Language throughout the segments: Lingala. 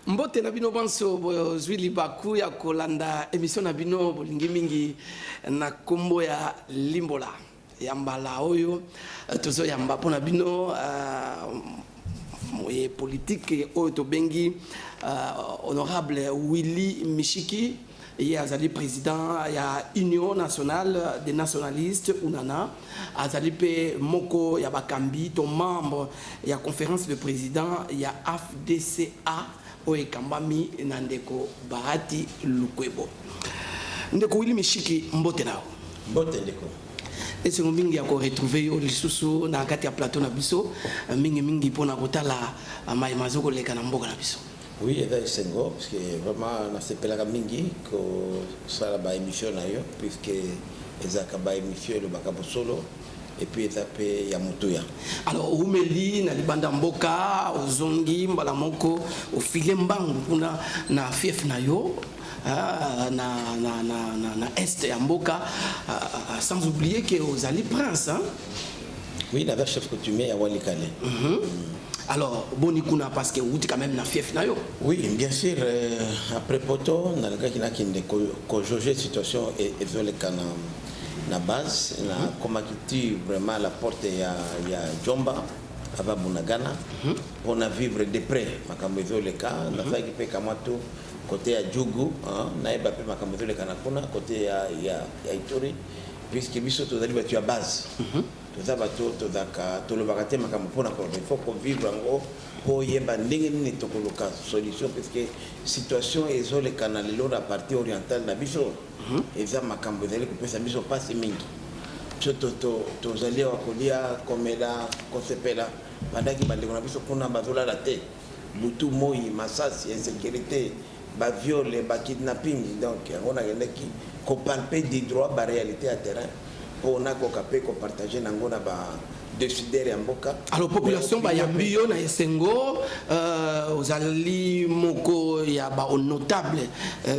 Mbote na bino banso zwili baku ya kolanda émission na bino bolingi mingi na kombo ya Limbola yambala oyo tozo yamba pona bino moye politique oyo to bengi honorable Willy Mishiki et azali président ya Union nationale des nationalistes UNANA azali pe moko ya bakambi to membre ya conférence de président ya AFDCA oye kambami na ndeko Bahati Lukwebo. Ndeko Willy Mishiki mbote nao. Mbote ndeko. Ese mingi ya ko retrouver yo lisusu na kati ya plateau na biso mingi pona kotala mai mazoko leka na mboka na biso. Oui, et là sengo parce que vraiment na sepelaka mingi ko sala ba émission na yo puisque ezaka ba émission le bakabo solo et puis étape ya mutuya. Alors umeli na libanda mboka ozongi mbala moko ofile mbangu kuna na fief na yo na est ya mboka sans oublier que ozali prince hein? Oui, la chef coutumier ya Walikale. Alors boni kuna parce que vous quand même na fief na yo. Oui, bien sûr après poto na le gars qui ko jauger situation et le kana na base na comment qui vraiment la porte ya Jomba ava Bunagana on a vivre de près makambo le cas na fa qui pe kamato côté ya Djougou na eba pe makambo le kana kuna côté ya Ituri puisque biso to dali batu ya base to bato to daka to le bakate makambo pona ko il faut qu'on vivre ngo po yeba ndenge ni to koloka solution parce que situation ezo le canal le la partie orientale na biso eza makambo ezali kopesa biso pasi mingi to zali wa kolia komela kosepela bandaki bandeko na biso kuna bazola la te butu moi masasi insécurité ba viol ba kidnapping donc on a qui ko palper des droits ba réalité à terrain pour na ko kapé ko partager nangona ba décider ya mboka. Alors population ba ya bio na Esengo ozali moko ya ba notable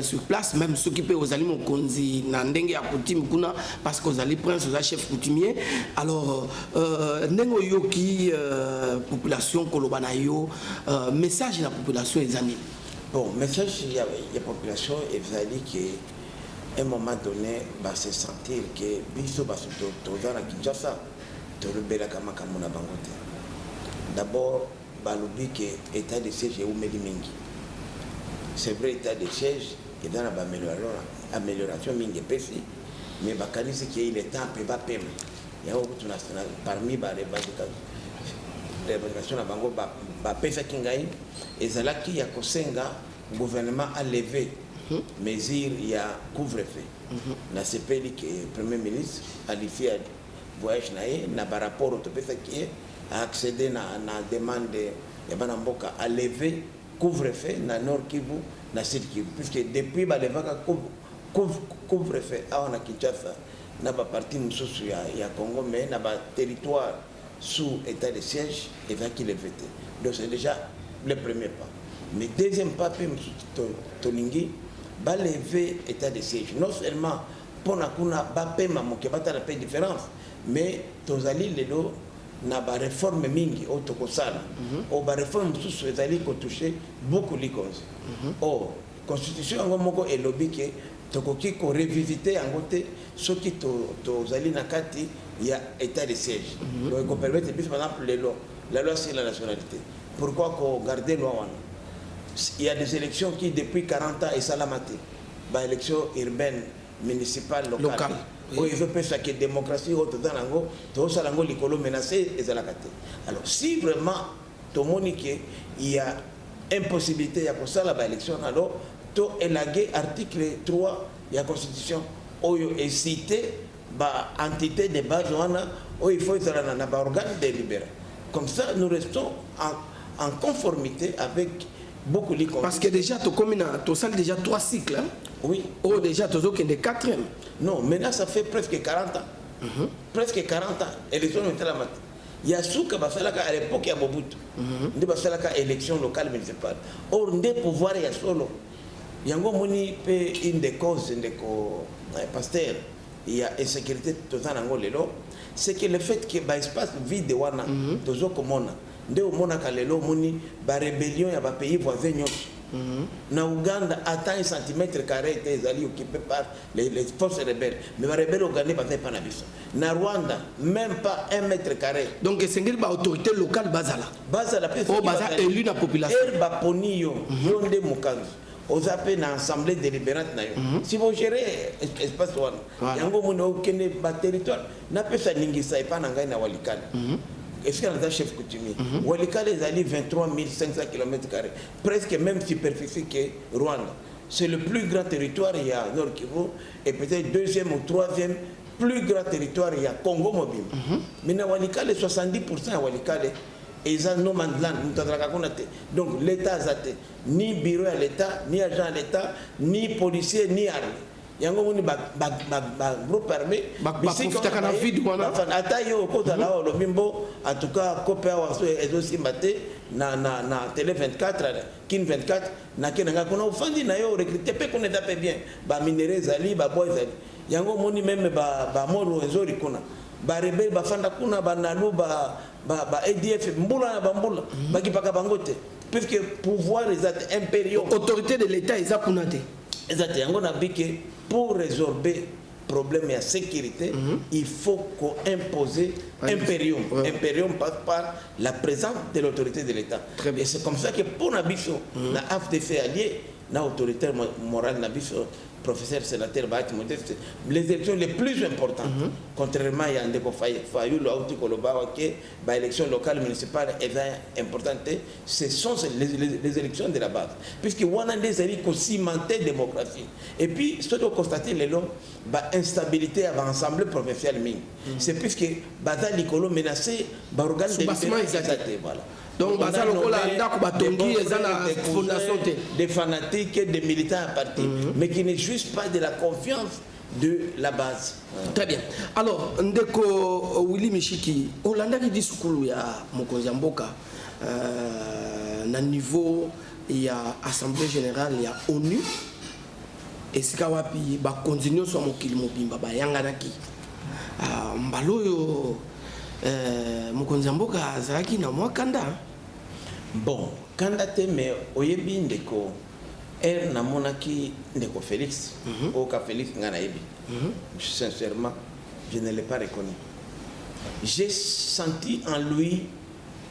sur place même ceux qui peut ozali mokonzi na ndenge ya coutume kuna parce que ozali prince ozali chef coutumier. Alors ndengo yoki population koloba na yo message la population ezani. Bon, message il y a population ezali que à un moment donné va se sentir que biso ba to dans Kinshasa d'abord, balobi que état de siège est oumeli mingi. C'est vrai, état de siège est dans l'amélioration mingi pesi, mais bakani c'est qu'il est temps pe ba pem. Il y a beaucoup national parmi les revendications à bango ba pesa kingai et zala qui ya kosenga gouvernement a levé mesures il y a couvre-feu. Na sepeli que premier ministre a dit voyage na par rapport au topesa qui a accédé na demande de banamboka à lever couvre-feu na Nord Kivu na Sud Kivu puisque depuis ba levaka couvre-feu a na Kinshasa na ba partie mususu ya Congo mais na ba territoire sous état de siège et va qui levé. Donc c'est déjà le premier pas. Mais deuxième pas tolingi ba lever état de siège non seulement pour na kuna ba pema moke ba ta la différence mais tozali lelo na ba réforme mingi o tokosala o ba réforme sous ezali ko toucher beaucoup likonzi constitution ngo moko elobi ke tokoki ko revisiter angote soki tozali na kati ya état de siège donc ko permettre par exemple la loi sur la nationalité pourquoi ko garder loi wana il y a des élections qui depuis 40 ans et salamate ba élection urbaine municipale locale. Oui, il veut penser que la démocratie est menacée. Alors, si vraiment, il y a impossibilité de faire l'élection, alors, il y a l'article 3 de la Constitution où il est cité l'entité de base où il faut être un organe délibéré. Comme ça, nous restons en conformité avec beaucoup de parce que déjà, tu as déjà 3 cycles. Hein? Oui. Oh, déjà, tu as des 4e. Non, maintenant, ça fait presque 40 ans. Presque 40 ans. Élection locale. Il y a Souka Basalaka à l'époque, il y a Mobutu. Il y a élection locale municipale. Or, on a pouvoir, il y a solo. Il y a une des causes, pasteur, il y a insécurité totale en Angolelo. C'est que le fait que l'espace vide, nde omonaka lelo moni ba rébellion ya ba pays voisins nyonso. Na Ouganda, à 1 centimètre carré était occupé par les forces rebelles. Mais les rebelles ougandais ne pas n'abissent. Na Rwanda, même pas 1 mètre carré. Donc c'est une autorité locale Bazala. Bazala, Bazala élu la population. Herba Ponio, Yonde Mukanzu. Aux appels dans l'Assemblée délibérante. Si vous gérez l'espace, il y a un territoire. N'a pas ça n'ingisa et pas n'engagne na Walikale. Est-ce qu'il y a un chef coutumier? Walikale est allé 23 500 km², presque même superficie que Rwanda. C'est le plus grand territoire, il y a Nord Kivu, et peut-être deuxième ou troisième plus grand territoire, il y a Congo mobile. Mais dans Walikale, 70% à Walikale, ils ont no man's land. Donc l'État a ni bureau à l'État, ni agent à l'État, ni policier, ni armée. Il y a un groupe armé qui en tout cas copia aussi maté na télé 24 kin 24 na kenanga kuna ufandi na yo recruter pe qu'on est bien ba minéraux zali ba bois zali yango moni même ba moro ezori kuna ba rebel ba fanda kuna ba nalu ba ADF mbula na bambula ba kipaka bangote puisque pouvoir les impériaux autorité de l'État ils a kunate exact yango na bike pour résorber problème de sécurité, il faut qu'on impose impérium. Impérium passe par la présence de l'autorité de l'État. Et c'est comme ça que pour Nabiso, la AFDF allié, l'autorité morale Nabiso, professeur sénateur Bahati Modeste, les élections les plus importantes, contrairement à Ndeko Fayou, les élections locales municipales importantes, ce sont les élections de la base. Puisqu'il y a des élections cimentées démocratie. Et puis, ce que vous constatez, l'instabilité à l'Assemblée provinciale. C'est puisque Baza Likolo menacé, Barogan voilà. Donc, des fanatiques, des militants à partir, mais qui ne jouissent pas de la confiance de la base. Très bien. Alors, Ndeko Willy Mishiki, Olanda qui dit Soukulu ya Mokonzi Mboka, na niveau il y a Assemblée générale, il y a ONU, et si Kawapi, ba continue sur Mokili Mobimba, ba Yanganaki, Mbaloyo. Mokonzi Mboka azalaki na mwa kanda. Bon, kanda te me oyebi ndeko na monaki ndeko Félix. Oka Félix ngana yebi. Sincèrement, je ne l'ai pas reconnu. J'ai senti en lui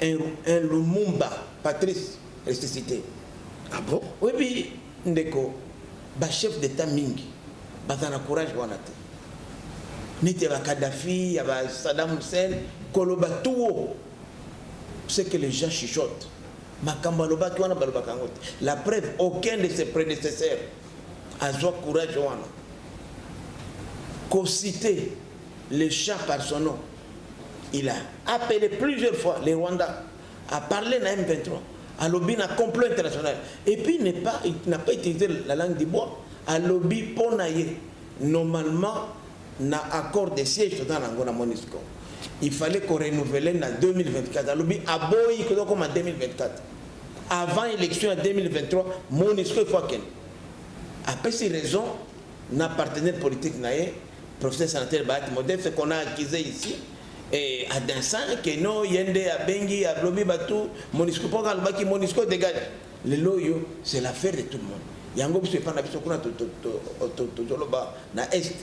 un Lumumba, Patrice, ressuscité. Ah bon? Oyebi ndeko ba chef d'état mingi, bazana courage wana te. N'était pas Kadhafi, Saddam Hussein, Koloba, tout ce que les gens chuchotent. La preuve, aucun de ses prédécesseurs a eu courage. Qu'au citer les chats par son nom, il a appelé plusieurs fois les Rwandais à parler de M23, à lobby un complot international. Et puis il n'a pas utilisé la langue du bois, à lobby pour naïe. Normalement, na accord de siège dans l'Angola Monisco. Il fallait qu'on renouvelle en 2024. Alors, à Boy, comme en 2024. Avant l'élection en 2023, Monisco il faut qu'elle. Après ces raisons, notre partenaire politique, le professeur sénateur Bahati Modeste, qu'on a accusé ici, et à Dansan, que non, Yende, à Bengi, à Blobi, Batou, Monisco, Monisco dégage. Le loyo, c'est l'affaire de tout le monde. Yango, c'est pas na Est.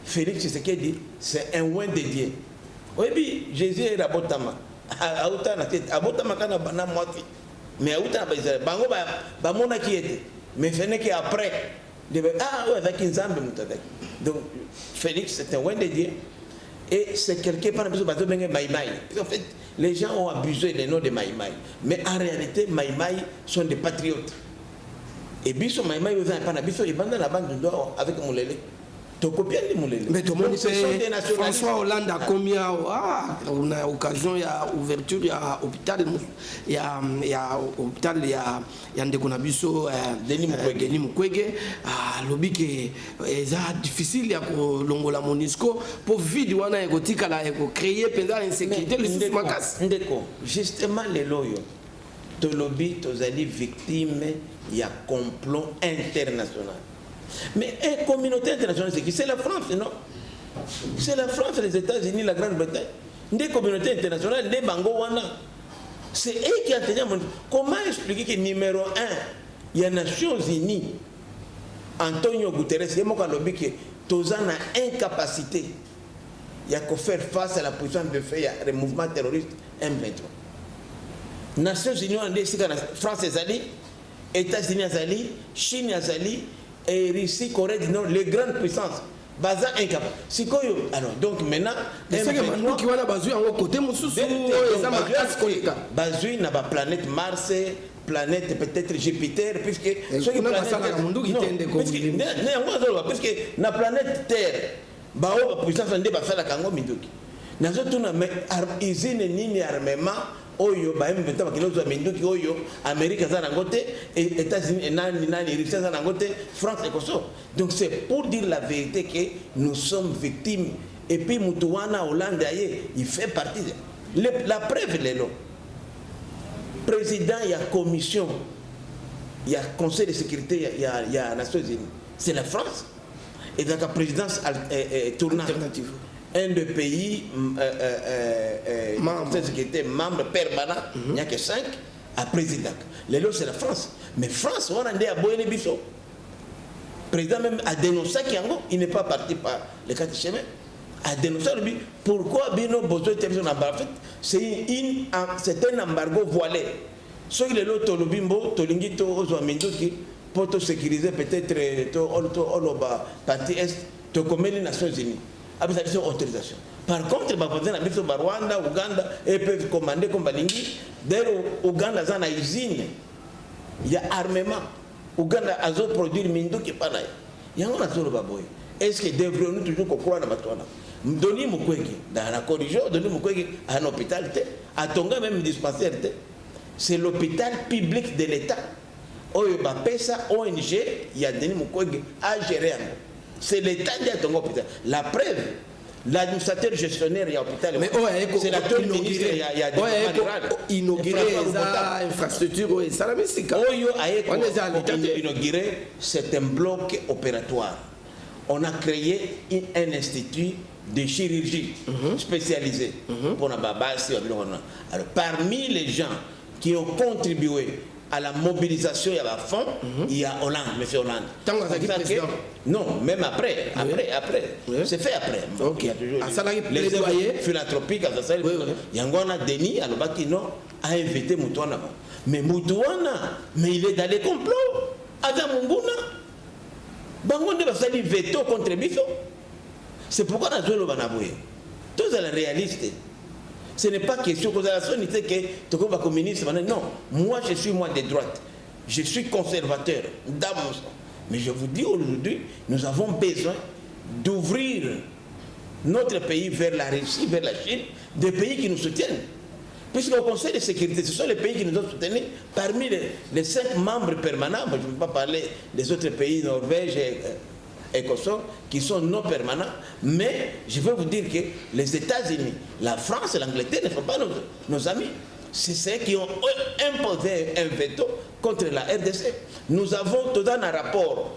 Félix Tshisekedi, c'est un oin dédié. Oui, puis Jésus est à Botama. À Botama, mais à Botama, Bango, Bamona qui était. Mais ce n'est qu'après. Ah, oui, avec une zambe. Donc, Félix, c'est un oin dédié. Et c'est quelqu'un par exemple, Maïmaï. En fait, les gens ont abusé des noms de Maïmaï. Mais en réalité, Maïmaï sont des patriotes. Et Bisso Maïmaï, ils bandent la bande de dehors avec Moulele. Mais tout le monde sait François Hollande a combien on a occasion il y a ouverture il y a hôpital il y a hôpital il y a Ndekonabiso Denis Mukwege lobby que c'est difficile ya ko longola Monisco pour vide wana ekotika la eko créer pendant insécurité le sous makas ndeko justement les loyo to lobby to zali victime il y a complot international. Mais une communauté internationale, c'est qui? C'est la France, non? C'est la France, les États-Unis, la Grande-Bretagne. Des communautés internationales, des Bango Wana. C'est eux qui ont tenu à monitorer. Comment expliquer que numéro 1, il y a les Nations Unies, Antonio Guterres, il y a une incapacité. Il y a qu'à faire face à la puissance de faire le mouvement terroriste M23. Nations Unies ont dit France Azali, États-Unis Azali, Chine Azali, et Russie, Corée du Nord, les grandes puissances. Baza incapable. Alors, donc maintenant, qui va Bazui en côté, Bazui n'a pas planète Mars, planète peut-être Jupiter, puisque la planète Terre, la puissance de la Kango Minduki. Nous avons usine nini armement. Oyo ba M23 bakilozo minduki oyo Amérique za nangote et États-Unis nani Russie za nangote France et Kosovo. Donc c'est pour dire la vérité que nous sommes victimes et puis Mutuwana Hollande aye il fait partie la preuve les lots. Président il y a commission il y a conseil de sécurité il y a Nations Unies. C'est la France et donc la présidence tournante alternative. Un des pays membre permanent, il n'y a que 5 à président. Les lots, c'est la France. Mais France, on a dit à Boyne Bisso. Le président même a dénoncé qu'il n'est pas parti par les 4 chemins. A dénoncé pourquoi Bino Bozo était en embargo. C'est un embargo voilé. Ceux qui l'ont Tolubimbo, Tolingito, Ozoamindoki, pour te sécuriser peut-être la partie est, comme les Nations Unies. Avec autorisation. Par contre, les Rwanda, Ouganda, ils peuvent commander comme Balingi. D'ailleurs, Ouganda a une usine. Il y a armement. Ouganda a produit Mindo qui est pas là. Il y a un azur baboy. Est-ce que devrions-nous toujours croire dans Batouana? Donnez Mukwege dans la corrigation, donnez Mukwege à un hôpital, à Tonga même dispensaire. C'est l'hôpital public de l'État. Oyo Bapesa ONG, il y a Denis Mukwege à gérer. C'est l'État qui a ton hôpital. La preuve, l'administrateur gestionnaire il y a hôpital. C'est l'acteur ministre il y a des inauguré infrastructure et ça la musique. Inauguré, c'est un bloc opératoire. On a créé un institut de chirurgie spécialisé pour la babase. Alors parmi les gens qui ont contribué à la mobilisation et à la fond, il y a Hollande, M. Hollande. Non, même après. Oui. C'est fait après. Okay. Il y a toujours les philanthropiques, il y a un Denis, a invité Moutouana. Mais Moutouana, il est dans les complots. Adam Munguna. Bangonde va salir veto contre Bisso. C'est pourquoi nous avons le Banaboué. Tous les réalistes. Ce n'est pas question que la sonité que tu es communiste. Non, moi je suis de droite. Je suis conservateur dans mon sang. Mais je vous dis aujourd'hui, nous avons besoin d'ouvrir notre pays vers la Russie, vers la Chine, des pays qui nous soutiennent. Puisqu'au Conseil de sécurité, ce sont les pays qui nous ont soutenus. Parmi les 5 membres permanents, je ne peux pas parler des autres pays, Norvège et Kosovo, qui sont non permanents, mais je veux vous dire que les États-Unis, la France et l'Angleterre ne sont pas nos amis. C'est ceux qui ont imposé un veto contre la RDC. Nous avons tout un rapport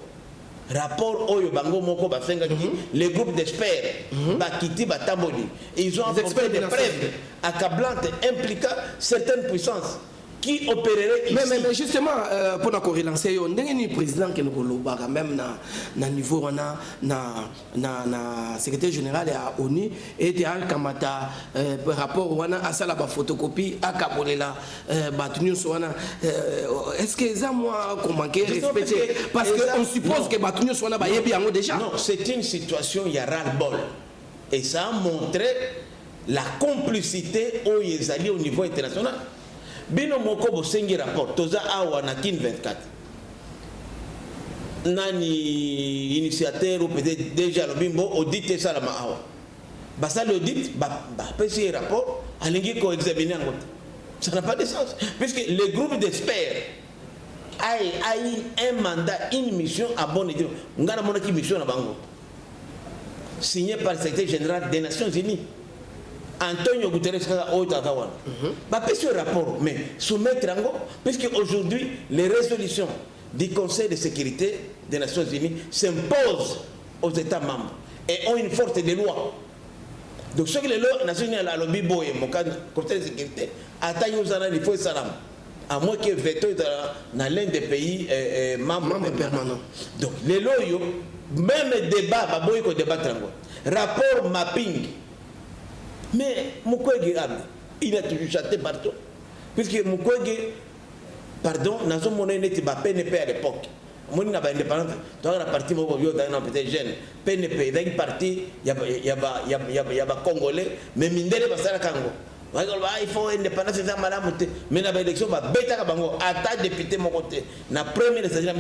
Oyo Bango Moko Bafenga, les groupes d'experts, Bakiti, Batamboli, ils ont apporté des preuves accablantes impliquant certaines puissances qui opérerait ici. Mais justement, pour nous relancer, il y a un président qui nous a même na niveau na secrétaire général à ONU et il y a un rapport à ça la photocopie à Kabolela Batunius. Est-ce que ça moi qu'on manquait respecter parce qu'on suppose que Batunius soit bien déjà. Non, c'est une situation il y a ras-le-bol et ça a montré la complicité aux alliés au niveau international. Bino moko bosengi rapport toza awa na kin 24 nani initiateur ou peut-être déjà le bimbo auditer ça la ma awa basa l'audit pesi rapport alingi ko examiner en côté ça n'a pas de sens puisque le groupe d'experts a un mandat une mission à bonne idée ngana mona ki mission na bango signé par le secrétaire général des Nations Unies Antonio Guterres va faire ce rapport, mais soumettre en puisque aujourd'hui les résolutions du Conseil de sécurité des Nations Unies s'imposent aux États membres et ont une force de loi. Donc ce que les lois nationales à lobby boy mon cas côté de sécurité attaque aux armes il faut salam à moins que veto dans l'un des pays membres permanents. Donc les lois même débat ba boy ko débattre encore rapport mapping mais Mukwege il a toujours chanté partout puisque Mukwege pardon dans son monnaie n'était pas PNP à l'époque. Moi, je suis indépendant. Dans la partie, je suis jeune. PNP, dans une partie, il y a des Congolais, mais Mindele va faire Congo. Il faut indépendance, c'est ça, madame. Mais dans l'élection, il y a des députés de mon côté. Dans la première élection,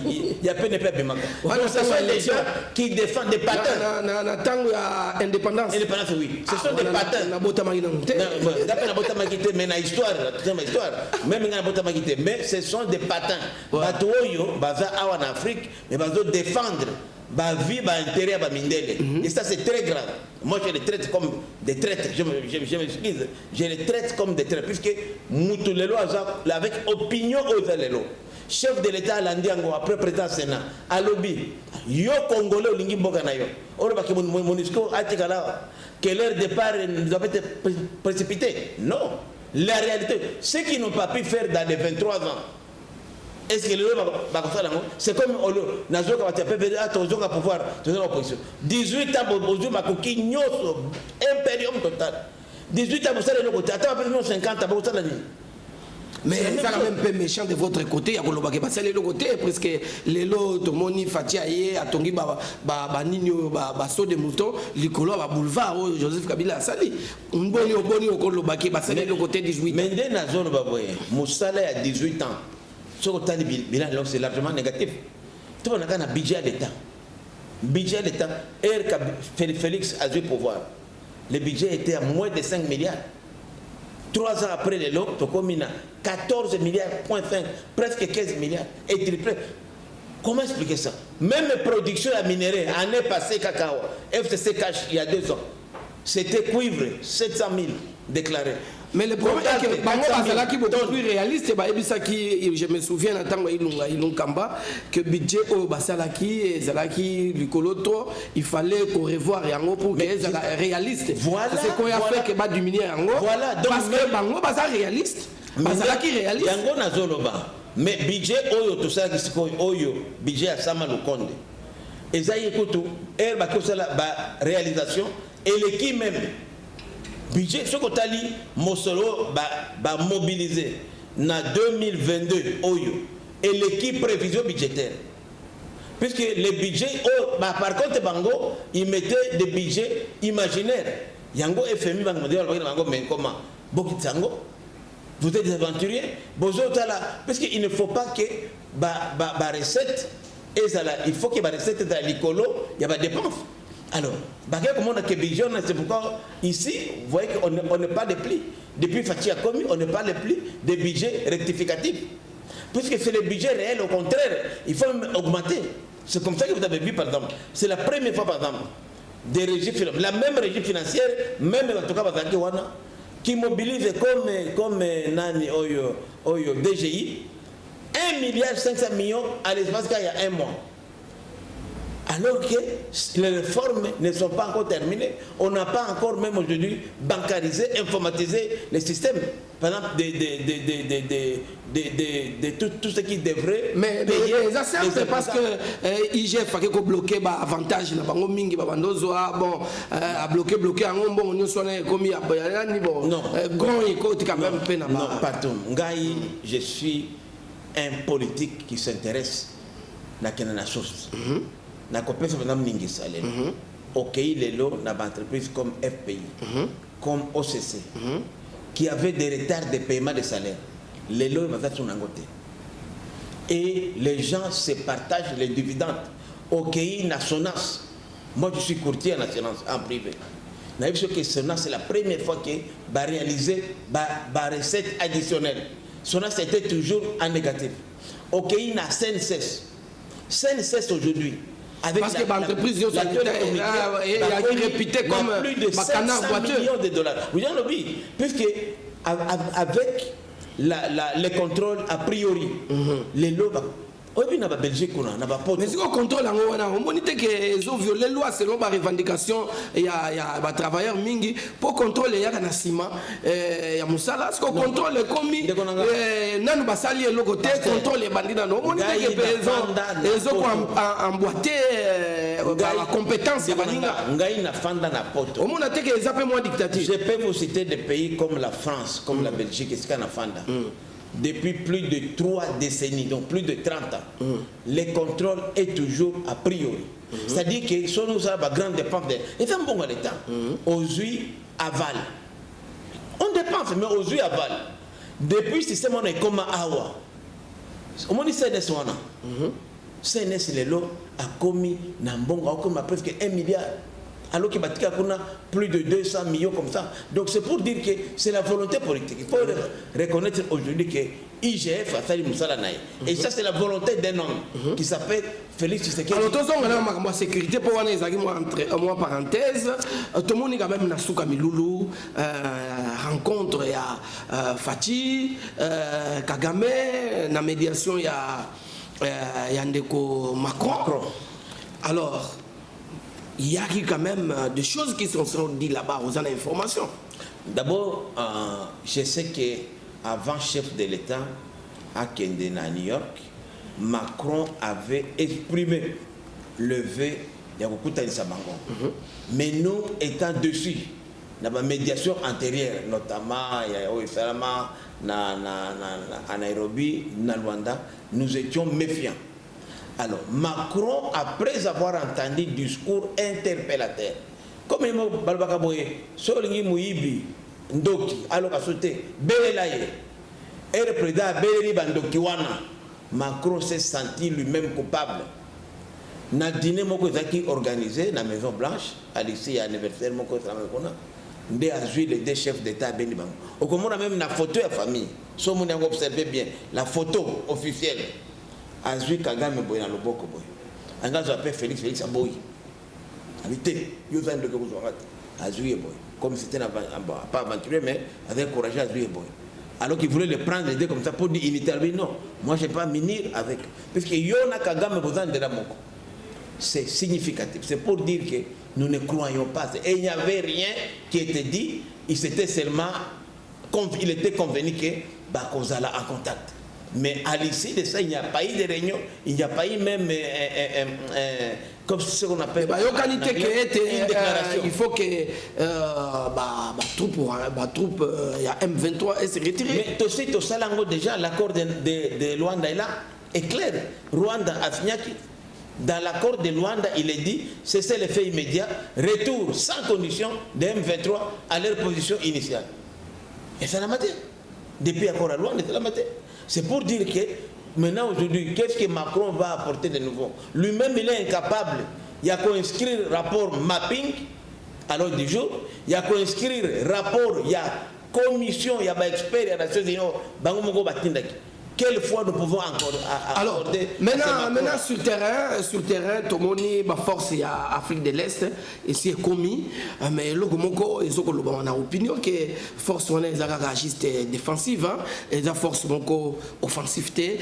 il y a PNP à Bimaka. Donc, ce sont les gens qui défendent des patins. Dans le temps où il y a indépendance. Indépendance, oui. Ce sont des patins. Mais dans l'histoire, même dans l'histoire, mais ce sont des patins. Batoyo, baza en Afrique, mais bazo défendre. Ba vie, ba intérêt à Mindele. Et ça c'est très grave. Moi je les traite comme des traîtres. Je m'excuse. Je les traite comme des traîtres. Puisque Moutulelo avec opinion aux Lelo. Chef de l'État Landiango après président Sénat. À lobby. Yo Congolais Olingi Boganayo. Or ba que Monisco a dit que leur départ doit être précipité. Non. La réalité, ceux qui n'ont pas pu faire dans les 23 ans. Est-ce que le c'est comme Nazo va pouvoir l'opposition. 18 ans, impérium total. 18 ans, vous savez le côté. Attends, 50 ans, vous savez mais c'est quand même un peu méchant de votre côté. Il y a le côté parce que les lots, Moni, Fatiaye, Atongi, Nino, Basso de Mouton, Licolo, Boulevard, Joseph Kabila, Sali. On boni au Kolobaki, le côté 18 ans. Mais dès Nazo, Moussala a 18 ans. Ce que tu as dit, c'est largement négatif. Tu vois, on a un budget d'État. Budget d'État, Félix a eu pouvoir. Le budget était à moins de 5 milliards. 3 ans après les lots, tu as 14 milliards, presque 15 milliards. Et triplé. Comment expliquer ça? Même production à minerai, année passée, cacao, FCC cash il y a 2 ans. C'était cuivre, 700 000 déclarés. Mais le problème est que Bango Bazala qui est beaucoup plus réaliste, je me souviens en tant que Kamba que budget au Basalaki, Zalaki, Lucoloto, il fallait qu'on revoie Yango pour que soit réaliste. Voilà. C'est qu'on a fait que bas diminuer Yango. Voilà. Parce que Bango Bazala réaliste. Basalaki réaliste. Yango Nazoloba. Mais budget Oyo, tout ça, Oyo, budget à Sama Lukonde. Et ça y est, elle va la réalisation et l'équipe même. Budget, ce que tu as dit, Mossolo va mobiliser en 2022 Oyo et l'équipe prévision budgétaire. Puisque les budgets, par contre, Bango, ils mettaient des budgets imaginaires. Yango FMI, Bango, mais comment? Bokitsango, vous êtes des aventuriers, parce qu'il ne faut pas que la recette, il faut que la recette dans l'icolo, il y a des dépenses. Alors, comme on a que c'est pourquoi ici, vous voyez qu'on n'est pas de pli. Depuis Fatih a commis, on n'est pas de pli des budgets rectificatifs. Puisque c'est le budget réel, au contraire, il faut augmenter. C'est comme ça que vous avez vu, par exemple. C'est la première fois, par exemple, des régies financières, la même régie financière, même en tout cas, qui mobilise comme Nani Oyo DGI, 1,5 milliard à l'espace qu'il y a 1 mois. Alors que les réformes ne sont pas encore terminées, on n'a pas encore même aujourd'hui bancarisé, informatisé les systèmes. Par exemple, de tout ce qui devrait payer. Mais ça c'est parce que IGF a bloqué l'avantage, a bloqué un bon, on a commis à non, non, pardon. Je suis un politique qui s'intéresse à la chose. Na compétence madame Ningisale. OK, les lots dans entreprises comme FPI, comme OCC, qui avaient des retards de paiement de salaire. Les lots vont être côté. Et les gens se partagent les dividendes. OK, na Sonas. Moi je suis courtier en assurance en privé. Na vu que Sonas c'est la première fois que va réaliser ba recette additionnelle. Sonas était toujours en négatif. OK, na CNCS. CNCS aujourd'hui. Parce que l'entreprise est réputée comme plus de 500 millions de dollars. Vous avez oublié, puisque avec les contrôles a priori, les lots oyebi na ba Belgique kuna na ba poto mais si on contrôle yango wana omoni te ke ezo violer loi selon ba revendication ya ba travailleurs mingi pour contrôler yaka na sima ya musala si on contrôle komi nanu basali eloko te contrôle bandina no omoni te ke ezo ko emboîter la compétence ya baninga ngai na fanda na poto omona te ke ezape moins dictature. Je peux vous citer des pays comme la France, comme la Belgique, et ce qu'on a fait. Depuis plus de 3 décennies, donc plus de 30 ans, le contrôle est toujours a priori. C'est-à-dire que si nous avons une grande dépense, et c'est un bon l'état, aujourd'hui, aval. On dépense, mais aujourd'hui, aval. Depuis ce système, on est comme Awa. On dit CNS, CNS, le lot a commis, a presque 1 milliard. Alors qu'il y a plus de 200 millions comme ça. Donc c'est pour dire que c'est la volonté politique. Il faut reconnaître aujourd'hui que IGF a fait Moussalanaï. Et ça c'est la volonté d'un homme qui s'appelle Félix Tshisekedi. Alors tous on a ma sécurité pour one ezaki moi parenthèse tout le monde est quand même na Souka Milulu rencontre ya Fati Kagame na médiation ya Ndeko Macron. Alors il y a quand même des choses qui sont dites là-bas aux informations. D'abord, je sais qu'avant chef de l'État à Kendena, à New York, Macron avait exprimé le vœu d'Yakukuta Sabangon. Mais nous, étant dessus, dans la médiation antérieure, notamment à Nairobi, à Luanda, nous étions méfiants. Alors, Macron, après avoir entendu le discours interpellateur, comme il m'a dit, Solingi Mouibi, Ndoki, alors qu'à sauter, Belelaye, et le président Beleri Bandoki Wana, Macron s'est senti lui-même coupable. Dans le dîner qui organisé dans la Maison Blanche, à l'ici, à l'anniversaire, il a joué les deux chefs d'État à Benibang. Au Comore, même la photo de la famille, si vous observez bien, la photo officielle. Azui Kagame boy na loboko boy. Angazo appelle Félix Aboy. Habité, yo zan de vous Azui boy. Comme c'était pas aventuré mais avec courage Azui boy. Alors qu'il voulait le prendre les deux comme ça pour dire initialement non. Moi je ne vais pas m'unir avec parce que yo na Kagame bozan de la moko. C'est significatif. C'est pour dire que nous ne croyons pas et il n'y avait rien qui était dit, il s'était seulement il était convenu que Bakozala en contact. Mais à l'issue de ça, il n'y a pas eu de réunion, il n'y a pas eu même comme ce qu'on appelle une déclaration. Il faut que troupe il y a M23 se retire. Mais aussi, tout ça, déjà, l'accord de Luanda est là, est clair. Rwanda a signé. Dans l'accord de Luanda, il est dit, c'est l'effet immédiat, retour sans condition de M23 à leur position initiale. Et c'est la matière. Depuis l'accord à Luanda, c'est la matière. C'est pour dire que maintenant aujourd'hui, qu'est-ce que Macron va apporter de nouveau? Lui-même, il est incapable. Il y a qu'à inscrire rapport mapping à l'ordre du jour. Il y a qu'à inscrire rapport, il y a commission, il y a experts, il y a Nations Unies, Bangomongo Batindaki. Quelle fois nous pouvons encore accorder? Alors, maintenant sur terrain, tout le monde est force à Afrique de l'Est, ici est commis, mais le Gomoko, ils ont opinion que force on est agiste défensive, et la force moko offensivité,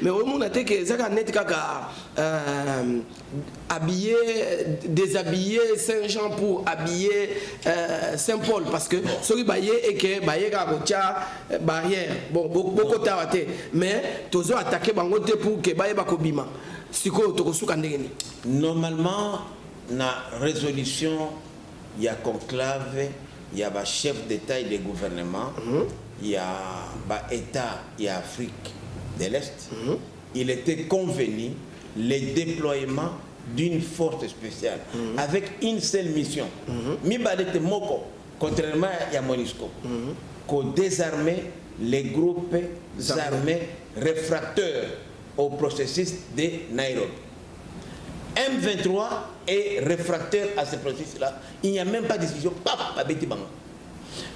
mais au monde a été que ça a net kaka habiller, déshabiller Saint-Jean pour habiller Saint-Paul parce que celui baillé et que baillé barrière, bon beaucoup mais tous ont attaqué bangote pour que baye bakobima siko tokosuka ndengeni. Normalement na résolution il y a conclave, il y a ba chef d'état et de gouvernement, il y a ba état et Afrique de l'Est. Il était convenu le déploiement d'une force spéciale avec une seule mission. Mibalete moko contrairement à MONUSCO qu'on désarmer les groupes armés réfractaires au processus de Nairobi. M23 est réfractaire à ce processus-là. Il n'y a même pas de décision.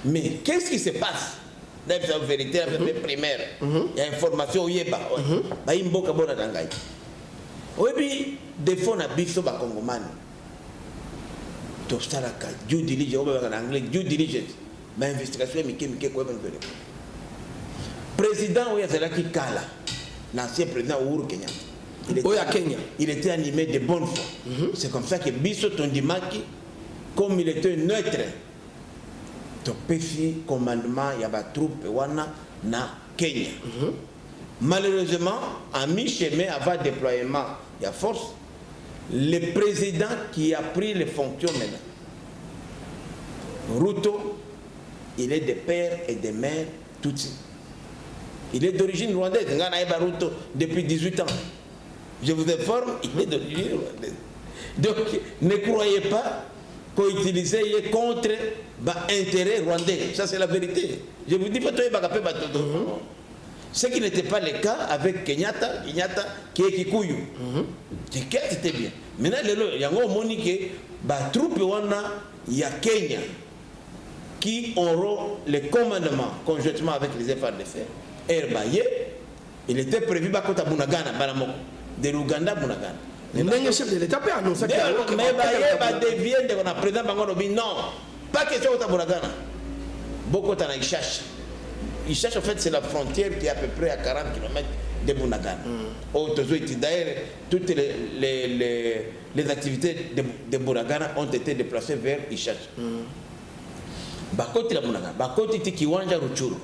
Mais qu'est-ce qui se passe? Dans la vérité, la primaire, il y a information, il y a une bonne dangaï. Oui, des fois, on a biso ba Congoman. Tostaraka, due diligence, en anglais, due diligence. Ma investigation, mais qui quoi, président, oui, c'est là qui cala. l'ancien président Uhuru Kenyatta. Il était animé de bonne foi. C'est comme ça que Bisso Tondimaki, comme il était neutre, Topéfi commandement il y a des troupes na Kenya. Malheureusement, à mi-chemin avant déploiement, il y a force, le président qui a pris les fonctions maintenant, Ruto, il est de père et de mère Tutsi. Il est d'origine rwandaise. Ruto depuis 18 ans. Je vous informe, il est d'origine rwandaise. Donc, ne croyez pas qu'on utilise contre l'intérêt rwandais. Ça, c'est la vérité. Je vous dis pas, ce qui n'était pas le cas avec Kenyatta qui est Kikuyu. C'était bien. Maintenant, il y a un moni que les troupes il y a Kenya qui auront le commandement conjointement avec les FARDC. Il était prévu à Bunagana, de l'Ouganda à Bunagana. Le chef de l'État peut annoncer que non, pas question de Bunagana. Beaucoup de Ishash. Ishash, en fait, c'est la frontière qui est à peu près à 40 km de Bunagana. D'ailleurs, toutes les activités de Bunagana ont été déplacées vers Ishash. Bakoti la Bunagana, Bakoti Tikiwanja Ruchuru.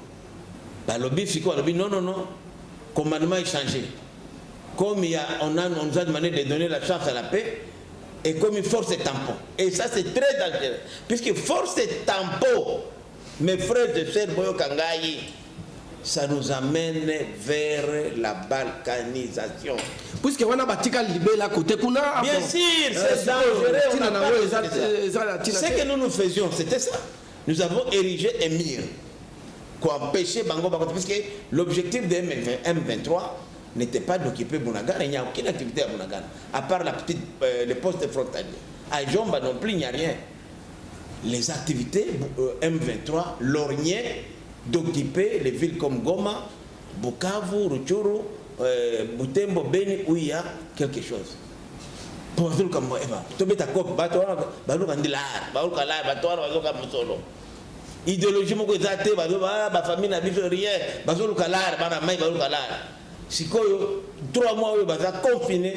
Balobi Fiko, non, commandement est changé. Comme on nous a demandé de donner la chance à la paix, et comme une force tampon. Et ça, c'est très dangereux. Puisque force tampon, mes frères et sœurs, Boyo Kangayi, ça nous amène vers la balkanisation. Puisque on a bâti libé la côté kuna. Bien sûr, c'est dangereux. Ce que nous faisions, c'était ça. Nous avons érigé un mur pour empêcher Bango Bango. Parce que l'objectif de M23 n'était pas d'occuper Bunagana. Il n'y a aucune activité à Bunagana, à part les postes frontaliers. À Jomba non plus, il n'y a rien. Les activités M23 lorgnaient d'occuper les villes comme Goma, Bukavu, Ruchuru, Butembo, Beni, où il y a quelque chose. Pour dire comme moi, tu mets ta coque, idéologie, ma famille n'a vu rien, si 3 mois, ils sont confinés.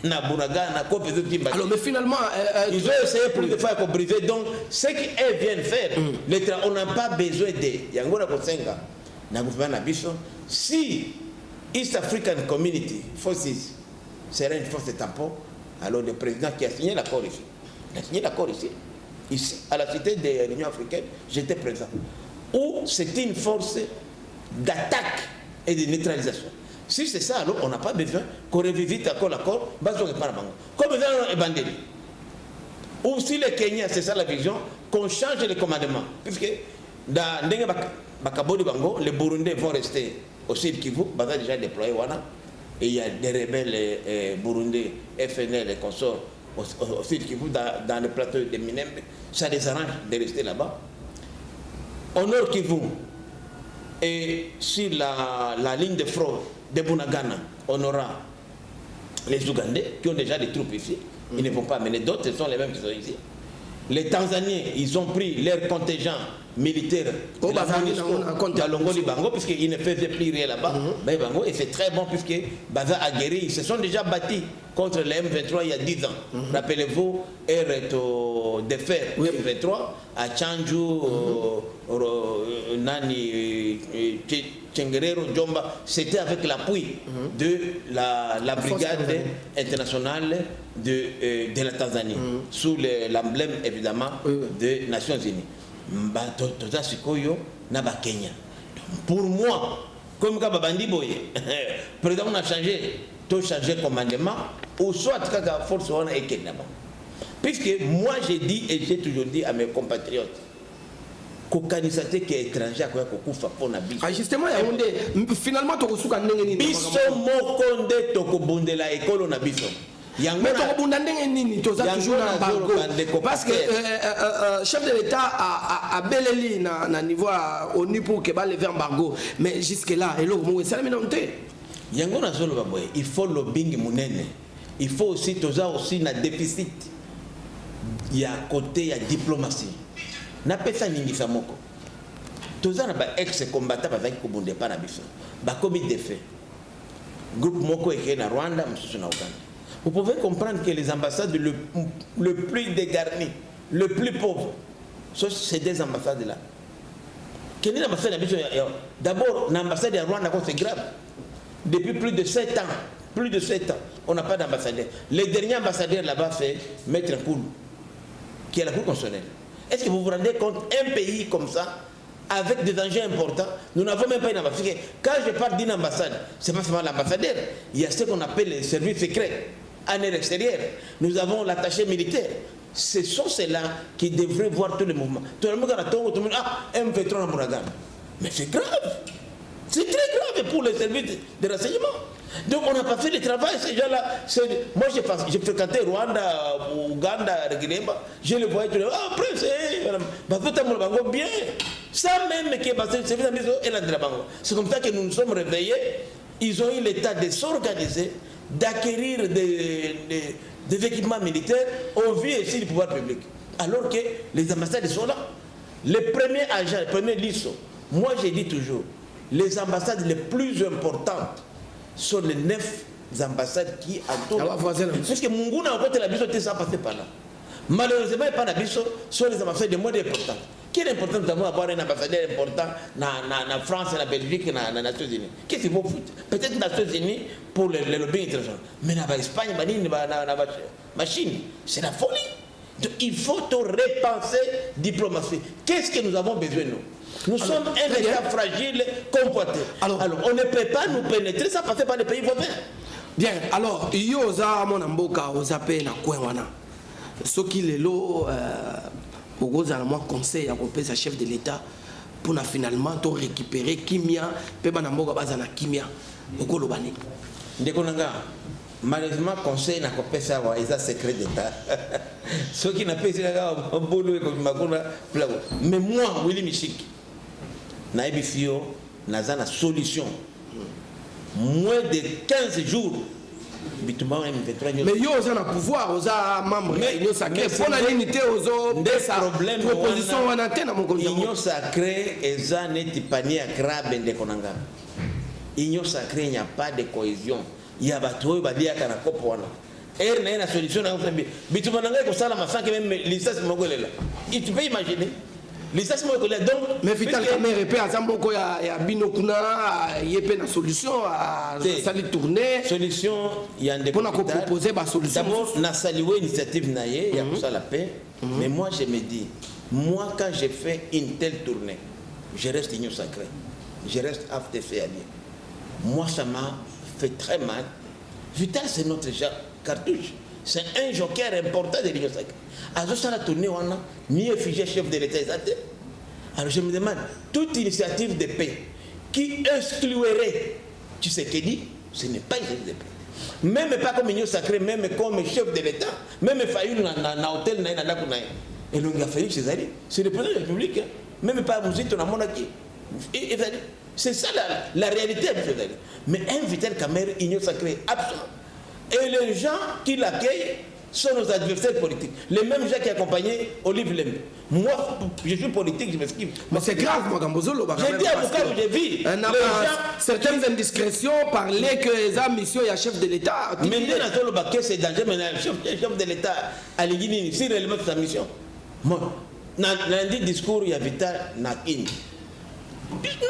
Alors, mais finalement, ils ont essayé plus de fois qu'on briser. Donc, ce qu'ils viennent faire, on n'a pas besoin de. Si East African Community Forces serait une force de tampon, alors le président qui a signé l'accord ici, il a signé l'accord ici, à la cité de l'Union africaine, j'étais présent. Où c'était une force d'attaque et de neutralisation. Si c'est ça, alors on n'a pas besoin qu'on revisite encore l'accord, comme dans Bandeli. Ou si le Kenya, c'est ça la vision, qu'on change le commandement. Puisque dans Bakabodi Bango, les Burundais vont rester au Sud Kivu, Baza déjà déployé, et il y a des rebelles burundais, FNL et consorts au Sud Kivu, dans le plateau de Minembe. Ça les arrange de rester là-bas. Au Nord Kivu, et sur la ligne de front de Bunagana, on aura les Ougandais qui ont déjà des troupes ici. Ils ne vont pas amener d'autres, ce sont les mêmes qui sont ici. Les Tanzaniens, ils ont pris leur contingent militaire à Longoli Bango, puisqu'ils ne faisaient plus rien là-bas. Et c'est très bon, puisque Baza a guéri. Ils se sont déjà battus contre les M23 il y a 10 ans. Rappelez-vous, de fer M23 à Tchandjou, Nani, Tchengerero, Djomba. C'était avec l'appui de la brigade internationale de la Tanzanie, sous l'emblème évidemment des Nations Unies. Pour moi, comme Kababandi Boye, président on a changé, tout changé commandement, ou soit la force on est là-bas. Puisque moi j'ai dit et j'ai toujours dit à mes compatriotes, qu'aucanisateur qui est étranger à quoi qu'on pour na biso. Justement, finalement tu reçois biso mokonde to kobundela ekolo na biso. Mais toujours parce que chef de l'État a belé na niveau au niveau pour que lever embargo, mais jusque là il faut le bing munene, il faut aussi aussi na déficit, il y a côté il y a diplomatie na pesa ningi samoko toza na ba ex combattant bazaki kobonde pa na biso ba commis de fait groupe Moko et na Rwanda, na Ouganda. Vous pouvez comprendre que les ambassades le plus dégarnies, le plus pauvres, c'est des ambassades là. D'abord, l'ambassade de Rwanda, c'est grave. Depuis plus de 7 ans, on n'a pas d'ambassadeur. Le dernier ambassadeur là-bas, c'est Maître Koulou, qui est la Cour constitutionnelle. Est-ce que vous vous rendez compte, un pays comme ça, avec des enjeux importants, nous n'avons même pas une ambassade. Quand je parle d'une ambassade, ce n'est pas seulement l'ambassadeur. Il y a ce qu'on appelle les services secrets, à l'extérieur. Nous avons l'attaché militaire. Ce sont ceux-là qui devraient voir tous les mouvements. Tout le monde M23 en Mouragan. Mais c'est grave. C'est très grave pour les services de renseignement. Donc on n'a pas fait le travail, ces gens-là. Moi j'ai fréquenté Rwanda, Ouganda, Réguléba. Je les voyais tous les après c'est bien. Ça même qui est passé, c'est comme ça que nous nous sommes réveillés. Ils ont eu l'état de s'organiser, d'acquérir des équipements militaires au vu ici du pouvoir public. Alors que les ambassades sont là. Les premiers agents, les premiers listes, moi j'ai dit toujours, les ambassades les plus importantes sont les 9 ambassades qui entourent. Parce que Munguna, en fait, la biso était sans passer par là. Malheureusement, il n'y a pas de biso sur les ambassades les moins importantes. Qui est important d'avoir un ambassadeur important en France, en Belgique, dans les Nations Unies? Qu'est-ce qu'il faut foutre? Peut-être les Nations Unies pour le lobbying international. Mais dans l'Espagne, dans Chine, c'est la folie. Donc, il faut repenser diplomatie. Qu'est-ce que nous avons besoin, nous? Nous sommes un État fragile, convoité. Alors, on ne peut pas nous pénétrer sans passer par les pays voisins. Bien, alors, il y a mon amboka, aux appels à Kouéwana. Ce qui est là, au conseil à chef de l'État pour finalement récupérer Kimia, Pebanamboga Bazana Kimia, au Kolobani. Malheureusement, le conseil n'a pas ça, il a secret d'État. Ceux qui n'ont pas ça, mais moi, Willy Michik, Naibifio, n'a pas de solution. Moins de 15 jours. Mais il y a un pouvoir, il y a un membre de l'Union sacrée. Pour la l'unité, il y a des propositions. L'Union sacrée est un panier grave de Konanga. L'Union sacrée, il n'y a pas de cohésion. Il y a des choses qui sont en train de faire. La solution est en train de tu peux imaginer. Mais Vital Kamerhe peut azamoko ya binokuna yepe na solution à sali tourner solution il y a des pour proposer ba solution. D'abord na saluer initiative naie ya pour ça la paix. Mais moi je me dis moi quand j'ai fait une telle tournée je reste Union sacrée. Je reste AFTC allié. Moi ça m'a fait très mal. Vital c'est notre cartouche. C'est un joker important de l'Union sacrée. Alors, ça la tournée, on a mis figé chef de l'État. Alors, je me demande, toute initiative de paix qui exclurait Tshisekedi, ce n'est pas une initiative de paix. Même pas comme Union sacrée, même comme chef de l'État, même Fayoul dans l'hôtel, et l'on a fait César. C'est le président de la République. Même pas Mouzit, on a monarchie. C'est ça la réalité. Mais un Vital Kamerhe, Union sacrée, absent. Et les gens qui l'accueillent sont nos adversaires politiques. Les mêmes gens qui accompagnaient Olive Lembe. Moi, je suis politique, je m'esquive. Mais c'est grave, moi, Gambozolo. J'ai dit à Bukavu, j'ai vu. Certaines indiscrétions parlaient que les mission et chef de l'État. Mais c'est dangereux, mais le chef de l'État a l'égalité, c'est réellement sa mission. Moi, dans le discours, il y a Vital Nakin.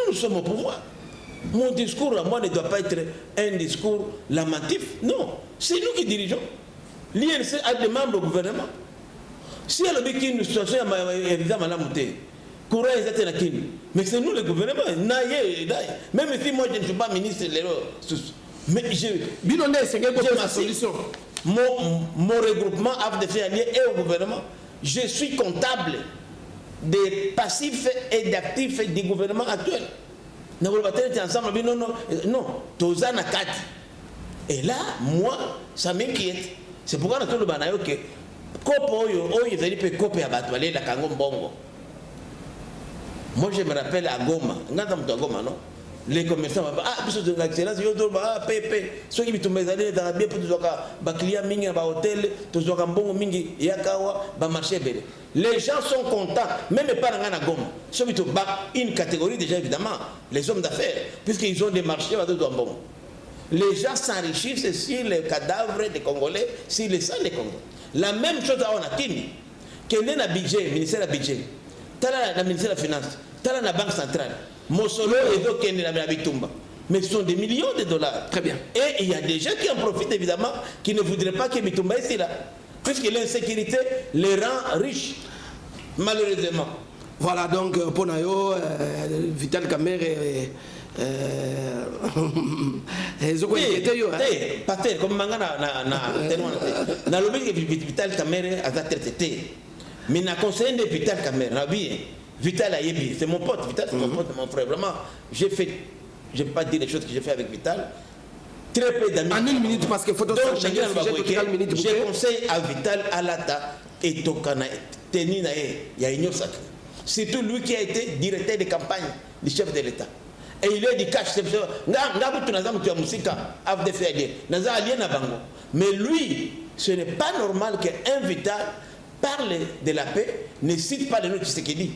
Nous sommes au pouvoir. Mon discours à moi ne doit pas être un discours lamentif. Non, c'est nous qui dirigeons. L'INC a des membres au gouvernement. Si elle a dit qu'il y a une situation, mais c'est nous le gouvernement. Même si moi je ne suis pas ministre, mais mon regroupement AFDC allié est au gouvernement. Je suis comptable des passifs et d'actifs du gouvernement actuel. Nous sommes ensemble, non, Tozana Kati. Et là, moi, ça m'inquiète. C'est pourquoi nous avons dit que moi, je me rappelle à Goma, les commerçants vont ah, parce que l'excellence, ils vont ah, pépé. Ceux qui sont mes années dans bien pour tous les clients, mingi, hôtel, tous les bon mingi, yakawa, marché belé. Les gens sont contents, même pas dans la Goma. Ceux qui sont une catégorie déjà évidemment, les hommes d'affaires, puisqu'ils ont des marchés à deux bon. Les gens s'enrichissent sur les cadavres des Congolais, sur les sang des Congolais. La même chose à Onakini. Quel est le budget, ministère du budget, le ministère de la Finance, la Banque centrale, Mosolo et d'autres qui sont Bitumba. Mais ce sont des millions de dollars. Très bien. Et il y a des gens qui en profitent évidemment, qui ne voudraient pas que Bitumba ici là. Puisque l'insécurité les rend riches, malheureusement. Voilà, donc pour Nayo, Vital Kamerhe Pater, comme Mangana na lobby Vital Kamerhe a traité. Mais na conseiller de Vital Kamerhe, Vital Ayebi, c'est mon pote, Vital c'est mon pote, mon frère. Vraiment, je ne vais pas dire les choses que j'ai fait avec Vital. Très peu d'amis. En une minute, parce qu'il faut donc je conseille à Vital Alata et Tokana Tenina il y a une sacrée. Surtout lui qui a été directeur de campagne du chef de l'État. Et il est du cash. Mais lui, ce n'est pas normal qu'un Vital parle de la paix, ne cite pas le nom de ce qu'il dit.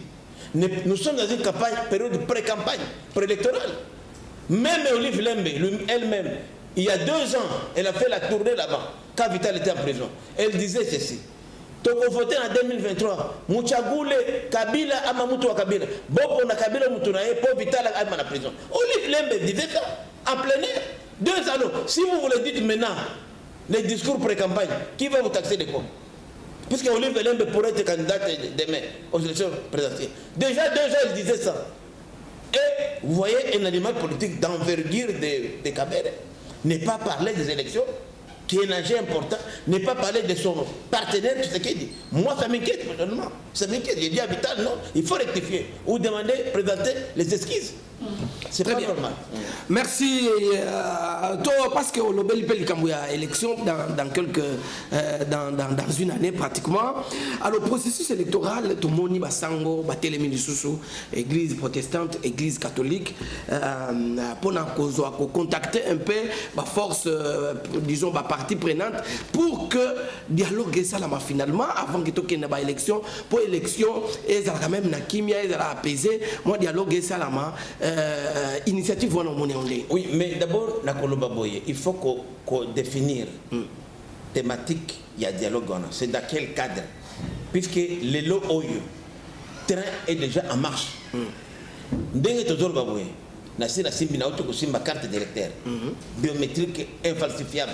Nous sommes dans une campagne, période de pré-campagne, préélectorale. Même Olive Lembe, elle-même, il y a 2 ans, elle a fait la tournée là-bas, quand Vital était en prison. Elle disait ceci. Toko voté en 2023, Mouchagoule, Kabila, Amamutu wa Kabila. Bobo na Kabila Moutunaye, pour Vital Alma en prison. Olive Lembe disait ça, en plein air. 2 ans. Si vous voulez dire maintenant, les discours pré-campagne, qui va vous taxer de quoi? Puisque Olive Lembe pourrait être candidate demain aux élections présidentielles. Déjà 2 ans, il disait ça. Et vous voyez un animal politique d'envergure de Kabere n'est pas parler des élections, qui est un enjeu important, n'est pas parler de son partenaire, tout ce qu'il dit. Moi, ça m'inquiète, personnellement. Ça m'inquiète. J'ai dit à Vital, non, il faut rectifier. Ou demander, présenter les esquisses. C'est pas normal. Merci. Parce que le bel élection dans une année pratiquement. Alors, le processus électoral, tout le monde va s'engager, battre église protestante, église catholique, pour contacter un peu la force, disons, la partie prenante, pour que le dialogue soit finalement, avant que tu aies une élection, pour l'élection, ils ont quand même une kimia, ils ont apaisé, moi, dialogue soit initiative. Oui, mais d'abord, il faut qu'on définisse thématique, il y a dialogue, c'est dans quel cadre? Puisque le train est déjà en marche. La carte d'électeur biométrique infalsifiable.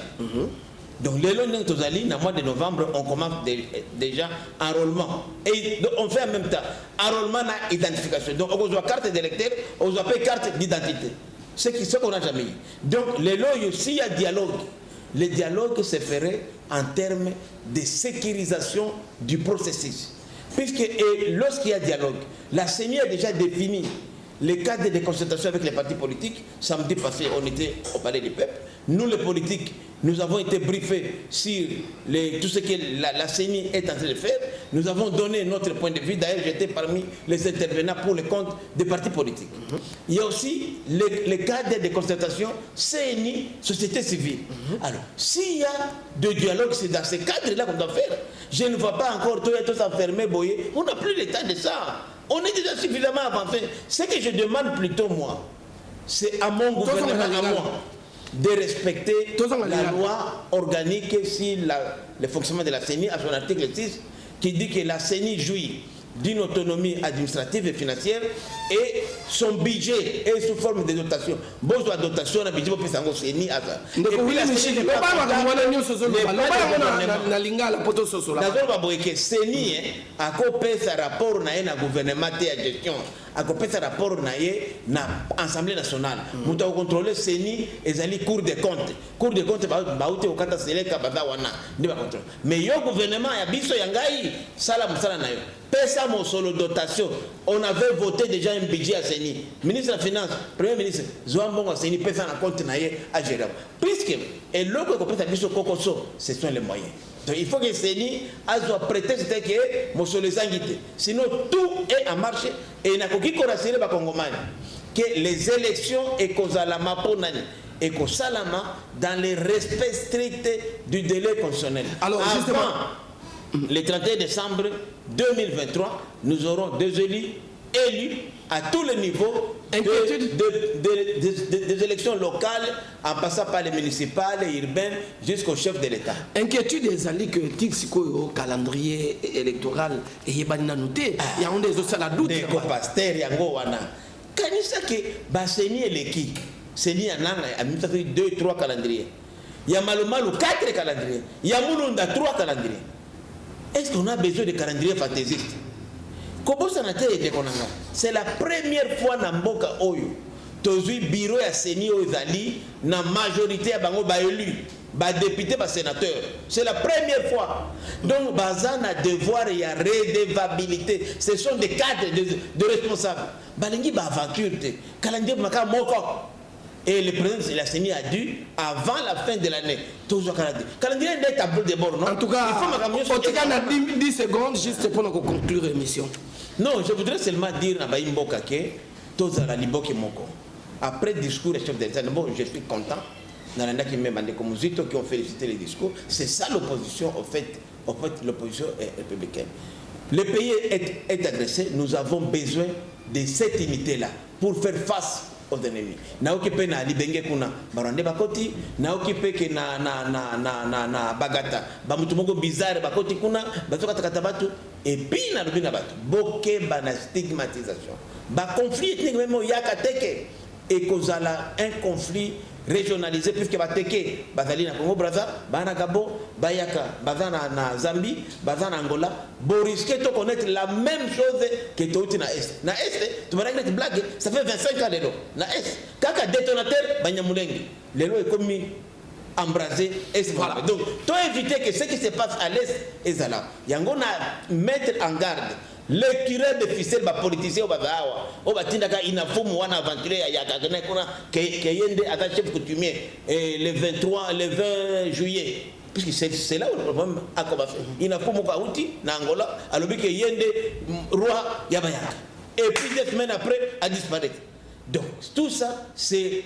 Donc, le mois de novembre, on commence déjà enrôlement. Et on fait en même temps enrôlement et identification. Donc, on a carte d'électeur, on a carte d'identité. Ce qu'on n'a jamais eu. Donc, s'il y a dialogue, le dialogue se ferait en termes de sécurisation du processus. Puisque lorsqu'il y a dialogue, la CENI a déjà défini les cadres de consultation avec les partis politiques. Samedi passé, on était au Palais du Peuple. Nous, les politiques, nous avons été briefés sur tout ce que la CENI est en train de faire. Nous avons donné notre point de vue. D'ailleurs, j'étais parmi les intervenants pour le compte des partis politiques. Il y a aussi les cadres de concertation CENI, société civile. Alors, s'il y a de dialogue, c'est dans ces cadres-là qu'on doit faire. Je ne vois pas encore tous enfermés, boyés. On n'a plus le temps de ça. On est déjà suffisamment avancé. Ce que je demande plutôt, moi, c'est à mon gouvernement, à moi, de respecter la loi organique sur le fonctionnement de la CENI, à son article 6, qui dit que la CENI jouit d'une autonomie administrative et financière et son budget est sous forme de dotation. Besoin de dotation, le budget peut s'engager CENI à ça. Et puis la CENI CENI a coupé sa rapport na gouvernement et gestion. A coupé sa rapport na Assemblée nationale. Nous avons contrôlé CENI et les cours de compte. Cours de compte, au kata seleka bazawana. Mais le gouvernement a biso yangai salam na yo. Pesa mon solo dotation. On avait voté déjà un budget à CENI. Ministre de la Finance, Premier ministre, Zouambongo CENI pesa na compte naye à gérer. Puisque et l'autre compte à biso kokoso, ce sont les moyens. Donc il faut que CENI soit prêté que mon solo zangité. Sinon tout est en marche et n'a qu'aucun corasser les Congomais que les élections et Kozalama Ponani et Kosalama dans le respect strict du délai constitutionnel. Alors justement, le 31 décembre 2023, nous aurons 2 élus à tous les niveaux Inquiétude. Des élections locales en passant par les municipales et urbaines jusqu'au chef de l'État. Inquiétude des alliés que Tixiko calendrier électoral et Yebanina noté. Il y a des autres la doute. Des copasteurs, yango wana. Kanisa que baseni eleki. Seni ananga a 2 3 calendriers. Il y a Malumalu 4 calendriers. Il y a Mulunda 3 calendriers. Est-ce qu'on a besoin de calendriers fantaisistes? C'est la première fois dans Mboka Oyo. Tozui bureau ya seni ozali na majorité ya bango ba élu, ba député, ba sénateur. C'est la première fois. Donc bazan a devoir et ya redevabilité. Ce sont des cadres de responsables. Balingi ba aventure te. Calendrier maka moko. Et le président de la CENI a dû, avant la fin de l'année, toujours calendrier. Calendrier est tableau de bord, non? En tout cas, on a 10 secondes juste pour nous conclure l'émission. Non, je voudrais seulement dire à Baïmboka que tous à la Liboke Moko. Après le discours du chef de l'État, bon, je suis content. Dans la qui même qui ont félicité les discours, c'est ça l'opposition, en fait l'opposition républicaine. Le pays est agressé, nous avons besoin de cette unité-là pour faire face aux ennemis. Na occupé na libenge kuna barande bakoti, na occupé que na bagata, ba mutu moko bizarre bakoti kuna, bazoka takata batu et puis na lobina batu. Boke ba na stigmatisation. Ba conflit ethnique même yaka teke et kozala un conflit régionalisé puisque bateke bazali na Congo Brazza, bana Gabon, bayaka bazana na Zambie, bazana Angola, bo risquer de connaître la même chose que touti na Est. Na Est, tu me règles blague, ça fait 25 ans lelo. Na Est, kaka détonateur Banyamulenge. Lelo est comme embrasé et voilà. Donc, tu éviter que ce qui se passe à l'Est est là. Yango na mettre en garde le curé de ficelle ba politicien bazawa o batindaka inafumu wana aventurer ya kagana kuna que yende ata chef coutumier le 20 juillet puisque c'est là où le problème a commencé. Inafumu ka uti na Angola alobi que yende roi ya bayaka et puis 2 semaines après a disparu. Donc tout ça c'est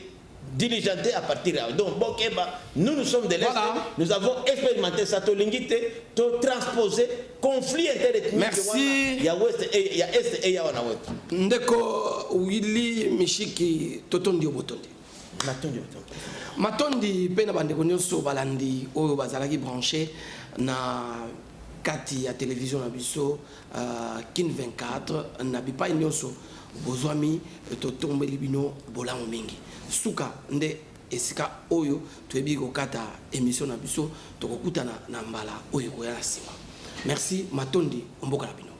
diligenté à partir de donc Bokeba, nous sommes de l'Est, voilà. Nous avons expérimenté ça, to transposer conflit interethnique. Merci. Il y a Ouest et il y a Est et il y a Ouest. Ndeko Willy Mishiki Totondi Obotondi. Matondi pena bandeko nyonso balandi oyo bazalaki branché na kati ya télévision na biso Kin 24 na bipa nyonso bozwami totombeli bino bolango mingi. Suka nde esika oyo toyebi kokata émission na biso tokokutana na mbala oyo koya na sima. Merci Matondi, omboka na bino.